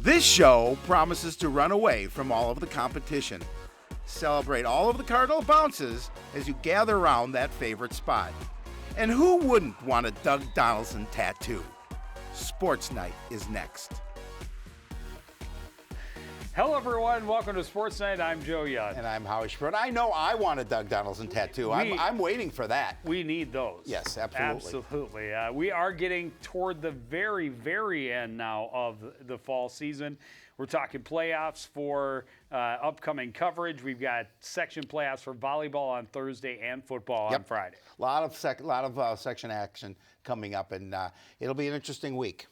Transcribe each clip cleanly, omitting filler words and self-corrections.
This show promises to run away from all of the competition. Celebrate all of the Cardinal bounces as you gather around that favorite spot. And who wouldn't want a Doug Donaldson tattoo? Sports Night is next. Hello, everyone. Welcome to Sports Night. I'm Joe Young. And I'm Howie Schmidt. I know I want a Doug Donaldson tattoo. I'm waiting for that. We need those. Yes, absolutely. Absolutely. We are getting toward the very, very end now of the fall season. We're talking playoffs for upcoming coverage. We've got section playoffs for volleyball on Thursday and football on Friday. A lot of section action coming up, and it'll be an interesting week.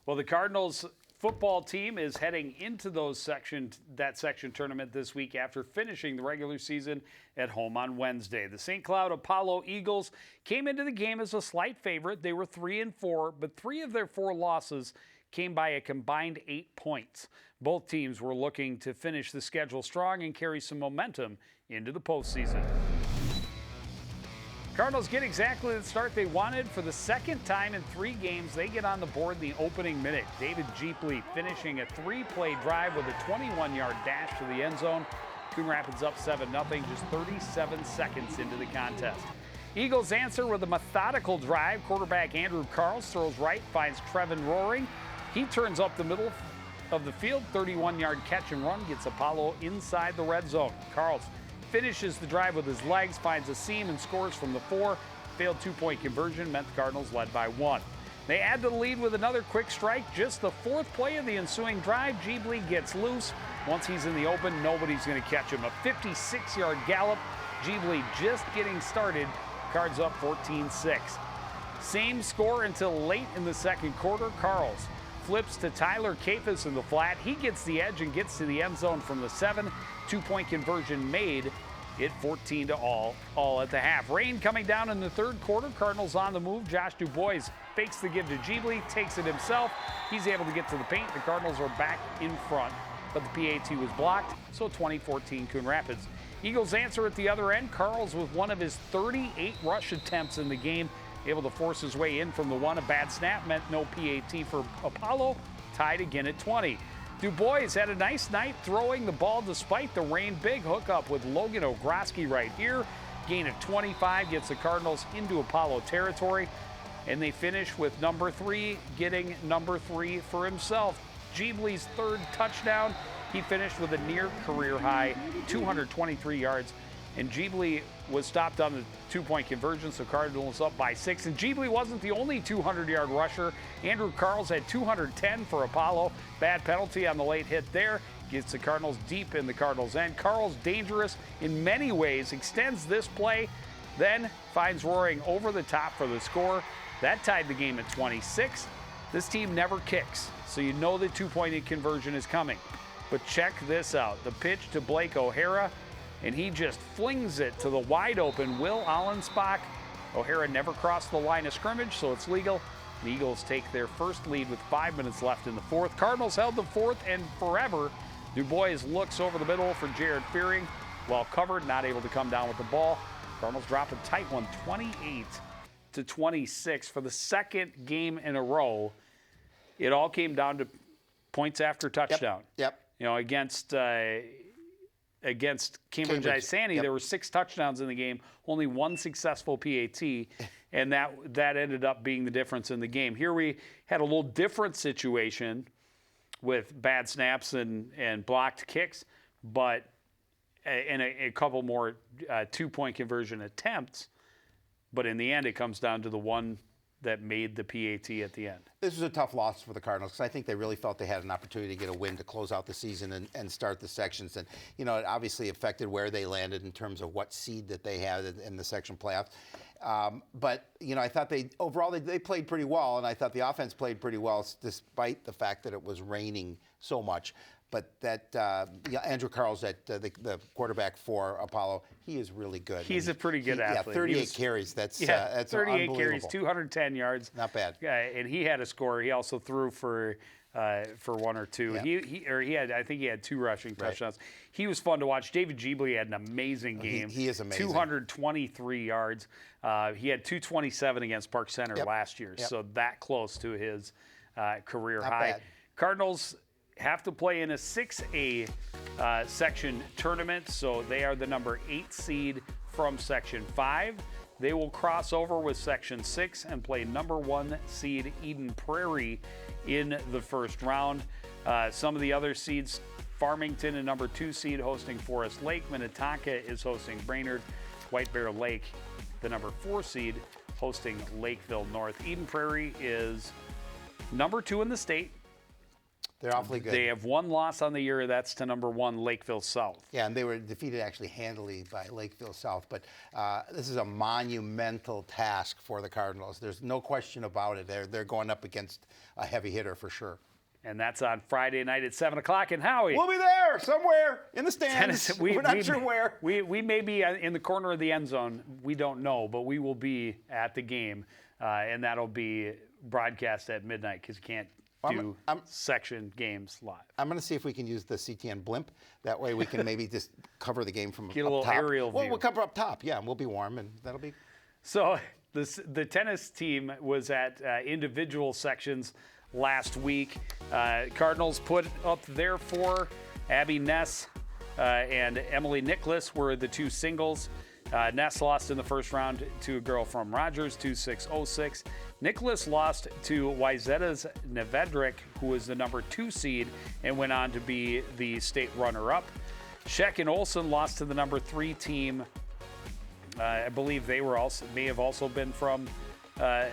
Well, the Cardinals football team is heading into that section tournament this week after finishing the regular season at home on Wednesday. The St. Cloud Apollo Eagles came into the game as a slight favorite. They were 3-4, but 3 of their 4 losses came by a combined 8 points. Both teams were looking to finish the schedule strong and carry some momentum into the postseason. Cardinals get exactly the start they wanted. For the second time in 3 games, they get on the board in the opening minute. David Jeepley finishing a 3-play drive with a 21-yard dash to the end zone. Coon Rapids up 7-0, just 37 seconds into the contest. Eagles answer with a methodical drive. Quarterback Andrew Carls throws right, finds Trevin Roaring. He turns up the middle of the field, 31-yard catch and run, gets Apollo inside the red zone. Carls finishes the drive with his legs, finds a seam, and scores from the 4. Failed 2-point conversion meant the Cardinals led by 1. They add to the lead with another quick strike. Just the 4th play of the ensuing drive, Jeebley gets loose. Once he's in the open, nobody's going to catch him. A 56-yard gallop. Jeebley just getting started. Cards up 14-6. Same score until late in the second quarter. Carls flips to Tyler Kafis in the flat. He gets the edge and gets to the end zone from the 7. 2-point conversion made it 14-all at the half. Rain coming down in the third quarter. Cardinals on the move. Josh DuBois fakes the give to Jeebley, takes it himself. He's able to get to the paint. The Cardinals are back in front, but the PAT was blocked, so 2014 Coon Rapids. Eagles answer at the other end. Carls with one of his 38 rush attempts in the game, able to force his way in from the 1. A bad snap meant no PAT for Apollo, tied again at 20. DuBois had a nice night throwing the ball despite the rain. Big hookup with Logan Ogroski right here. Gain of 25 gets the Cardinals into Apollo territory, and they finish with number 3 getting number 3 for himself. Jeebley's 3rd touchdown. He finished with a near career high 223 yards. And Jeebley was stopped on the 2-point conversion, so Cardinals up by 6. And Jeebley wasn't the only 200-yard rusher. Andrew Carls had 210 for Apollo. Bad penalty on the late hit there. Gets the Cardinals deep in the Cardinals' end. Carls, dangerous in many ways, extends this play, then finds Roaring over the top for the score. That tied the game at 26. This team never kicks, so you know the 2-point conversion is coming. But check this out. The pitch to Blake O'Hara, and he just flings it to the wide-open Will Allenspach. O'Hara never crossed the line of scrimmage, so it's legal. The Eagles take their first lead with 5 minutes left in the 4th. Cardinals held the 4th and forever. DuBois looks over the middle for Jared Fearing. While covered, not able to come down with the ball. Cardinals drop a tight one, 28-26 for the second game in a row. It all came down to points after touchdown. Yep. You know, against Cambridge Isani, there were 6 touchdowns in the game, only 1 successful PAT, and that ended up being the difference in the game. Here we had a little different situation with bad snaps and blocked kicks, but and a couple more 2-point conversion attempts, but in the end it comes down to the one that made the PAT at the end. This was a tough loss for the Cardinals because I think they really felt they had an opportunity to get a win to close out the season and start the sections. And, you know, it obviously affected where they landed in terms of what seed that they had in the section playoffs. But, you know, I thought overall they played pretty well, and I thought the offense played pretty well despite the fact that it was raining so much. But that Andrew Carls, the quarterback for Apollo, he is really good. He's a pretty good athlete. 38 carries. That's 38 carries, 210 yards. Not bad. And he had a score. He also threw for 1 or 2. Yeah. I think he had 2 rushing touchdowns. Right. He was fun to watch. David Jeebley had an amazing game. He is amazing. 223 yards. He had 227 against Park Center last year, so that close to his career high. Bad. Cardinals have to play in a 6A section tournament, so they are the number 8 seed from Section 5. They will cross over with Section 6 and play number 1 seed Eden Prairie in the first round. Some of the other seeds, Farmington, a number 2 seed, hosting Forest Lake. Minnetonka is hosting Brainerd. White Bear Lake, the number 4 seed, hosting Lakeville North. Eden Prairie is number 2 in the state. They're awfully good. They have 1 loss on the year. That's to number 1 Lakeville South. Yeah, and they were defeated actually handily by Lakeville South. But this is a monumental task for the Cardinals. There's no question about it. They're going up against a heavy hitter for sure. And that's on Friday night at 7 o'clock in Howie. We'll be there somewhere in the stands. We're not sure where. We may be in the corner of the end zone. We don't know, but we will be at the game, and that'll be broadcast at midnight because you can't do section games live. I'm going to see if we can use the CTN blimp. That way we can maybe just cover the game from Get up a little top. aerial view. Well, we'll cover up top, yeah, and we'll be warm, and that'll be... So the tennis team was at individual sections last week. Cardinals put up their 4. Abby Ness and Emily Nicholas were the 2 singles. Ness lost in the first round to a girl from Rogers, 2-6, 0-6. Nicholas lost to Wyzeta's Nevedrick, who was the number 2 seed and went on to be the state runner-up. Sheck and Olsen lost to the number 3 team. I believe they were may have also been from I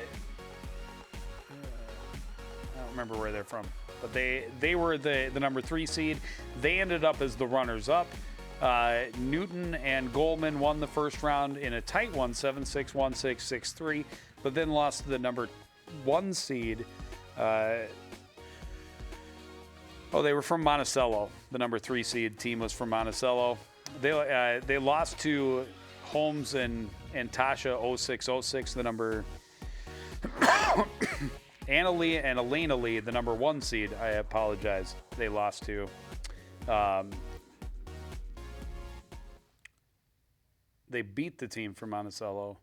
don't remember where they're from, but they were the number 3 seed. They ended up as the runners-up. Newton and Goldman won the first round in a tight one, 7-6, 1-6, 6-3, but then lost to the number 1 seed. They were from Monticello. The number 3 seed team was from Monticello. They lost to Holmes and Tasha 0-6, the number Anna Lee and Elena Lee, the number 1 seed. I apologize. They lost to. They beat the team from Monticello.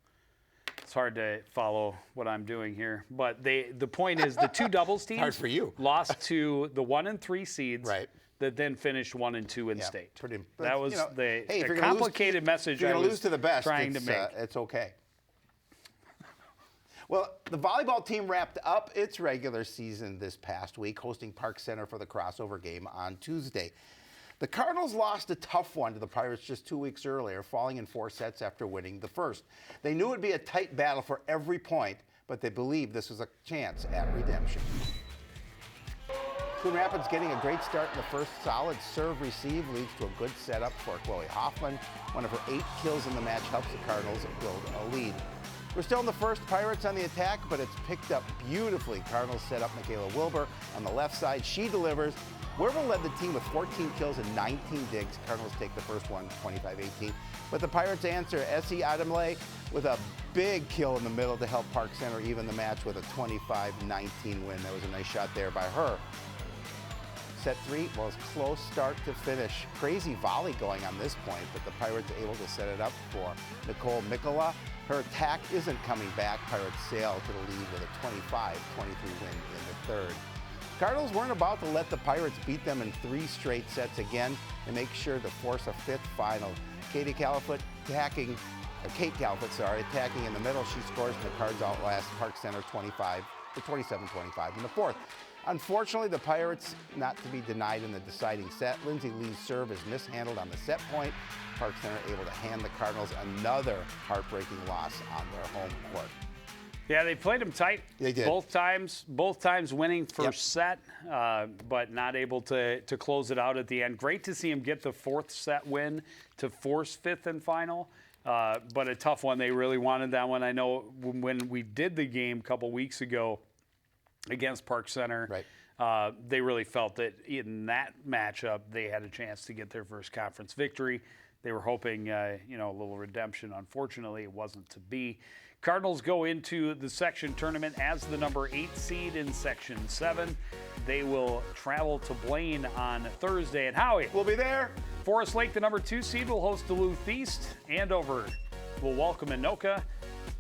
It's hard to follow what I'm doing here, but the point is the 2 doubles teams hard for you. Lost to the 1 and 3 seeds. Right. That then finished 1 and 2 in state. That was hey, the complicated message I was lose to the best, trying to make. It's okay. Well, the volleyball team wrapped up its regular season this past week, hosting Park Center for the crossover game on Tuesday. The Cardinals lost a tough one to the Pirates just 2 weeks earlier, falling in 4 sets after winning the first. They knew it would be a tight battle for every point, but they believed this was a chance at redemption. Coon Rapids getting a great start in the first. Solid serve receive leads to a good setup for Chloe Hoffman. One of her 8 kills in the match helps the Cardinals build a lead. We're still in the first. Pirates on the attack, but it's picked up beautifully. Cardinals set up Michaela Wilbur on the left side. She delivers. Wilbur led the team with 14 kills and 19 digs. Cardinals take the first one, 25-18. But the Pirates answer. Essie Adamle with a big kill in the middle to help Park Center even the match with a 25-19 win. That was a nice shot there by her. Set 3 was close start to finish. Crazy volley going on this point, but the Pirates able to set it up for Nicole Mikola. Her attack isn't coming back. Pirates sail to the lead with a 25-23 win in the third. Cardinals weren't about to let the Pirates beat them in 3 straight sets again and make sure to force a 5th final. Kate Calfoot attacking in the middle. She scores and the Cards outlast Park Center 27-25 in the 4th. Unfortunately, the Pirates not to be denied in the deciding set. Lindsay Lee's serve is mishandled on the set point. Park Center able to hand the Cardinals another heartbreaking loss on their home court. Yeah, they played them tight. They did. Both times winning first set, but not able to close it out at the end. Great to see them get the 4th set win to force 5th and final, but a tough one. They really wanted that one. I know when we did the game a couple weeks ago against Park Center, right. They really felt that in that matchup they had a chance to get their first conference victory. They were hoping, a little redemption. Unfortunately, it wasn't to be. Cardinals go into the section tournament as the number 8 seed in Section 7. They will travel to Blaine on Thursday. And Howie, we'll be there. Forest Lake, the number 2 seed, will host Duluth East. Andover will welcome Anoka.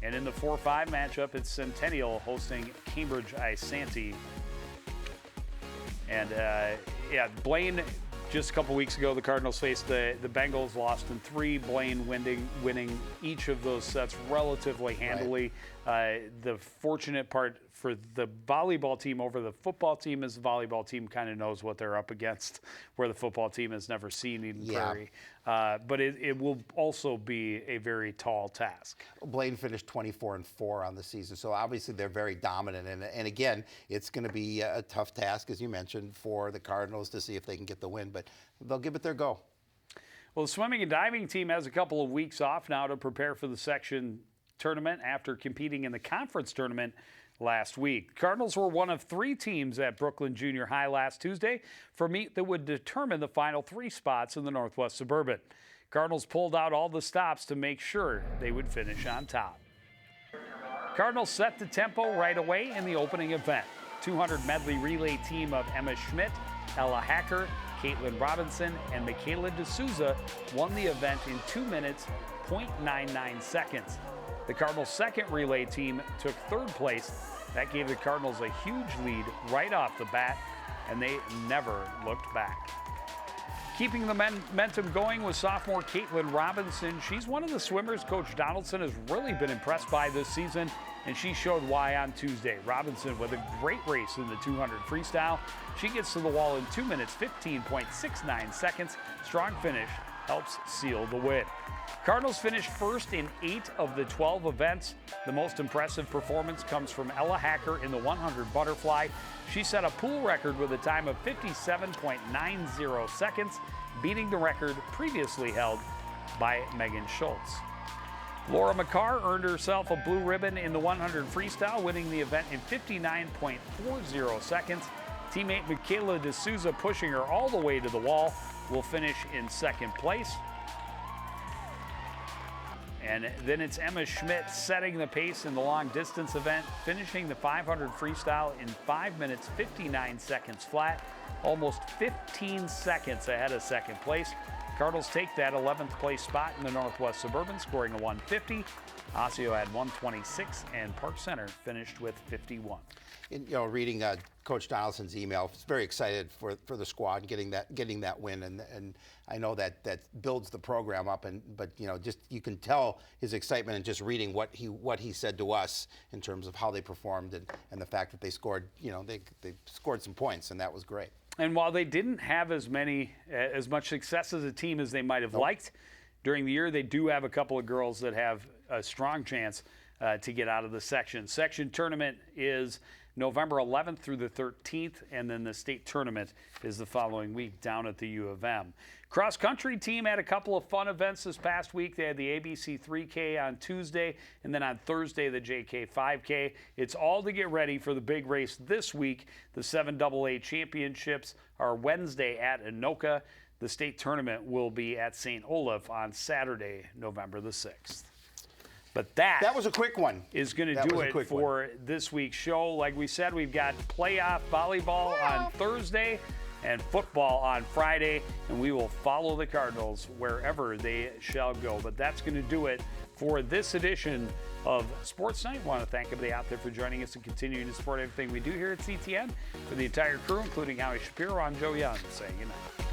And in the 4-5 matchup, it's Centennial hosting Cambridge Isanti. And yeah, Blaine, just a couple weeks ago, the Cardinals faced the Bengals, lost in 3. Blaine winning each of those sets relatively handily. Right. The fortunate part for the volleyball team over the football team is the volleyball team kind of knows what they're up against, where the football team has never seen Eden Prairie. But it will also be a very tall task. Blaine finished 24-4 on the season, so obviously they're very dominant. And again, it's going to be a tough task, as you mentioned, for the Cardinals to see if they can get the win, but they'll give it their go. Well, the swimming and diving team has a couple of weeks off now to prepare for the section tournament after competing in the conference tournament last week. Cardinals were one of 3 teams at Brooklyn Junior High last Tuesday for a meet that would determine the final 3 spots in the Northwest Suburban. Cardinals pulled out all the stops to make sure they would finish on top. Cardinals set the tempo right away in the opening event. 200 medley relay team of Emma Schmidt, Ella Hacker, Caitlin Robinson, and Michaela D'Souza won the event in 2 minutes, 0.99 seconds. The Cardinals' second relay team took 3rd place. That gave the Cardinals a huge lead right off the bat, and they never looked back. Keeping the momentum going was sophomore Caitlin Robinson. She's one of the swimmers Coach Donaldson has really been impressed by this season, and she showed why on Tuesday. Robinson with a great race in the 200 freestyle. She gets to the wall in 2 minutes, 15.69 seconds. Strong finish helps seal the win. Cardinals finished first in 8 of the 12 events. The most impressive performance comes from Ella Hacker in the 100 butterfly. She set a pool record with a time of 57.90 seconds, beating the record previously held by Megan Schultz. Laura McCarr earned herself a blue ribbon in the 100 freestyle, winning the event in 59.40 seconds. Teammate Michaela D'Souza, pushing her all the way to the wall, will finish in 2nd place. And then it's Emma Schmidt setting the pace in the long distance event, finishing the 500 freestyle in 5 minutes, 59 seconds flat, almost 15 seconds ahead of 2nd place. Cardinals take that 11th place spot in the Northwest Suburban, scoring a 150. Osseo had 126, and Park Center finished with 51. Reading Coach Donaldson's email, he's very excited for the squad and getting that win, and I know that builds the program up. But just you can tell his excitement in just reading what he said to us in terms of how they performed and the fact that they scored. They scored some points, and that was great. And while they didn't have as much success as a team as they might have liked during the year, they do have a couple of girls that have a strong chance to get out of the section. Section tournament is November 11th through the 13th, and then the state tournament is the following week down at the U of M. Cross country team had a couple of fun events this past week. They had the ABC 3K on Tuesday, and then on Thursday, the JK 5K. It's all to get ready for the big race this week. The 7AA championships are Wednesday at Anoka. The state tournament will be at St. Olaf on Saturday, November the 6th. But that was a quick one. Is going to do it for this week's show. Like we said, we've got playoff volleyball on Thursday and football on Friday, and we will follow the Cardinals wherever they shall go. But that's going to do it for this edition of Sports Night. I want to thank everybody out there for joining us and continuing to support everything we do here at CTN. For the entire crew, including Howie Shapiro, I'm Joe Young, saying good night.